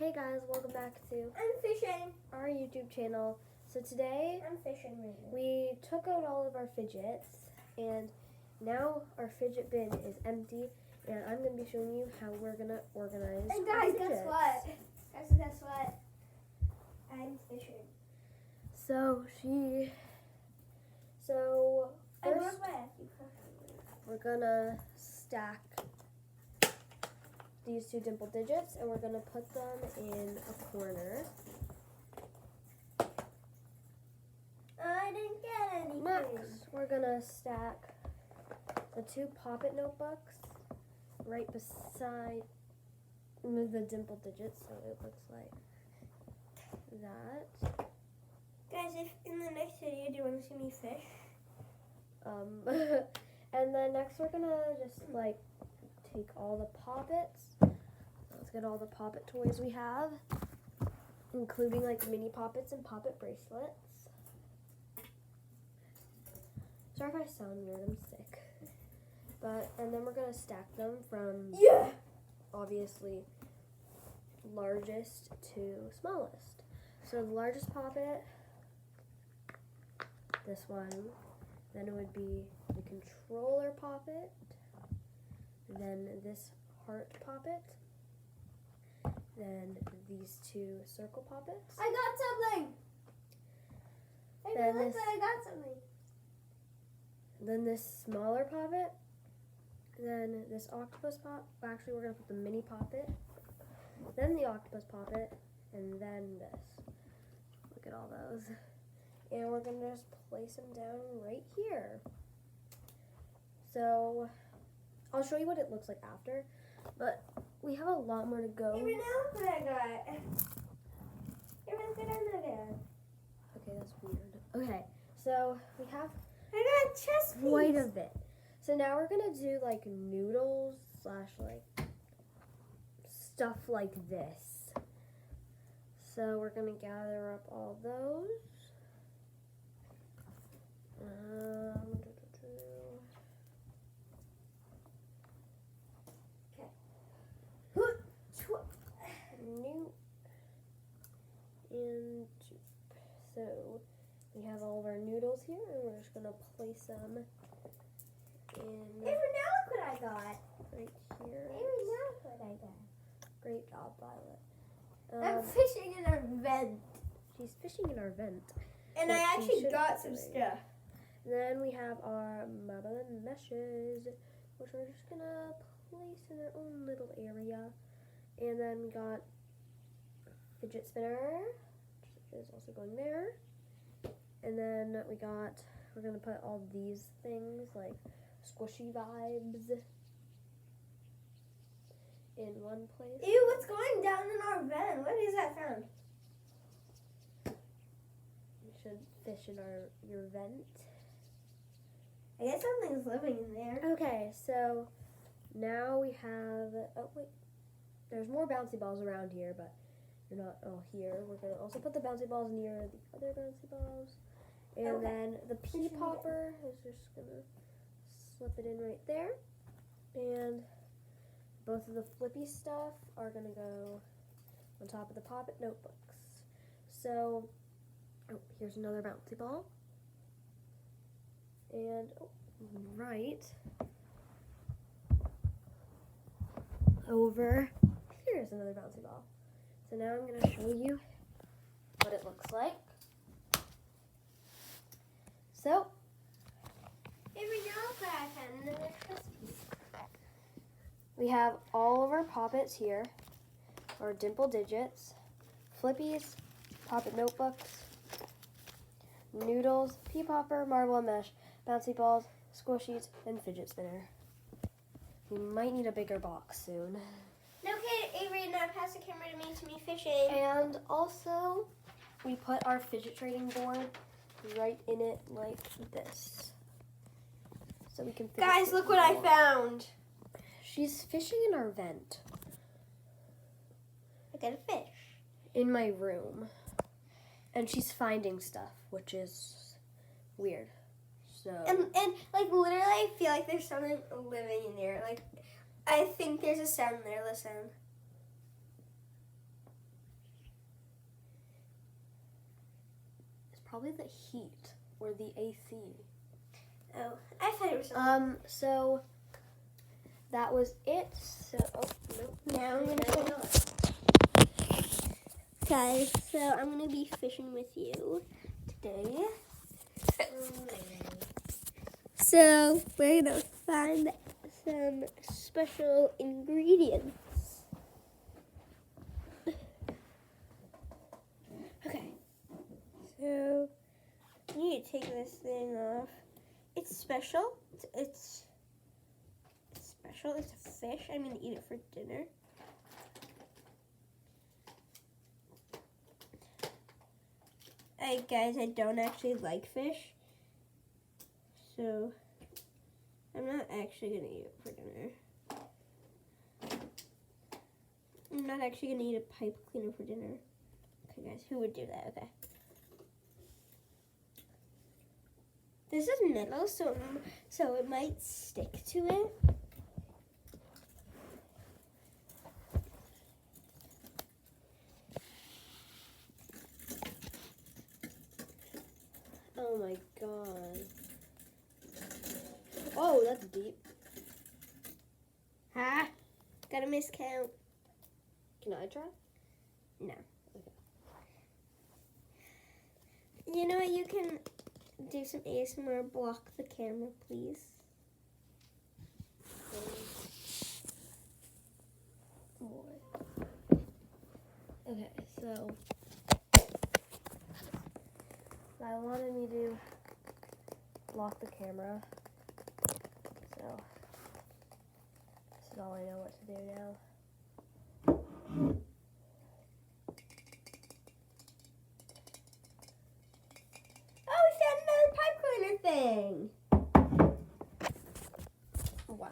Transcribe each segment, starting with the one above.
Hey guys, welcome back to I'm fishing. our YouTube channel. So today I'm fishing. we took out all of our fidgets and now our fidget bin is empty and I'm going to be showing you how we're going to organize And our guys, fidgets. guess what? Guess what? I'm fishing. So I first broke my we're going to stack these two dimple digits and we're going to put them in a corner. I didn't get anything. Next, we're going to stack the two Pop-It notebooks right beside the dimple digits, so it looks like that. Guys, if in the next video do you want to see me fish? And then next we're going to just take all the Pop-Its. Let's get all the Pop-It toys we have, including mini Pop-Its and Pop-It bracelets. Sorry if I sound weird, I'm sick. And then we're going to stack them from obviously largest to smallest. So the largest Pop-It, this one, then it would be the controller Pop-It, then this heart Pop-It, then these two circle Pop-Its. I got something. I got something. Then this smaller Pop-It, then this octopus pop. Actually, we're gonna put the mini Pop-It, then the octopus Pop-It, and then this. Look at all those. And we're gonna just place them down right here. So I'll show you what it looks like after, but we have a lot more to go. Even now, look what I got. Even look what I got. Okay, that's weird. Okay, so we have I got a chest piece. quite a bit. So now we're gonna do noodles / stuff like this. So we're gonna gather up all those. New and so we have all of our noodles here, and we're just gonna place them in Even now, look what I got. right here. Even now, look what I got. Great job, Violet. I'm fishing in our vent. She's fishing in our vent. And What I she actually should got be some doing. stuff. Then we have our marble and meshes, which we're just gonna place in their own little area. And then we got fidget spinner, which is also going there. And then we're gonna put all these things like squishy vibes in one place. Ew, what's going down in our vent? What is that sound? You should fish in your vent. I guess something's living in there. Okay, so now we have, oh wait, there's more bouncy balls around here, but they're not all here. We're going to also put the bouncy balls near the other bouncy balls. And then the pea popper is just going to slip it in right there. And both of the flippy stuff are going to go on top of the Pop-It notebooks. So, here's another bouncy ball. And right over here's another bouncy ball. So now I'm going to show you what it looks like. So Every now and I found another chest piece. we have all of our Pop-Its here, our dimple digits, flippies, Pop-It notebooks, noodles, pea popper, marble and mesh, bouncy balls, squishies, and fidget spinner. We might need a bigger box soon. Okay, Avery, now pass the camera to me fishing. And also, we put our fidget trading board right in it like this. So we can fidget Guys, trade look what I more. found. She's fishing in our vent. I got a fish. In my room. And she's finding stuff, which is weird. So And literally, I feel like there's something living in there. I think there's a sound there. Listen. probably the heat or the AC. Oh, I thought it was something. So that was it. So, oh, nope. Now I'm gonna Carry go. on. Guys, so I'm gonna be fishing with you today. So we're gonna find some special ingredients. Okay, so I need to take this thing off. It's special. It's special. It's a fish. I'm gonna eat it for dinner. Guys, I don't actually like fish, so I'm not actually gonna eat it for dinner. I'm not actually gonna eat a pipe cleaner for dinner. Okay, guys, who would do that? Okay. This is metal, so it might stick to it. Oh my god. Oh, that's deep. Ha! Got a miscount. Can I try? No. Okay. You know what? You can do some ASMR. Block the camera, please. Okay, so I wanted me to lock the camera, so this is all I know what to do now. Oh, we found another pipe cleaner thing. Wow.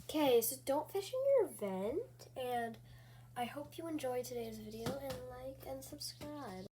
Okay, so don't fish in your vent, and I hope you enjoyed today's video, and like and subscribe.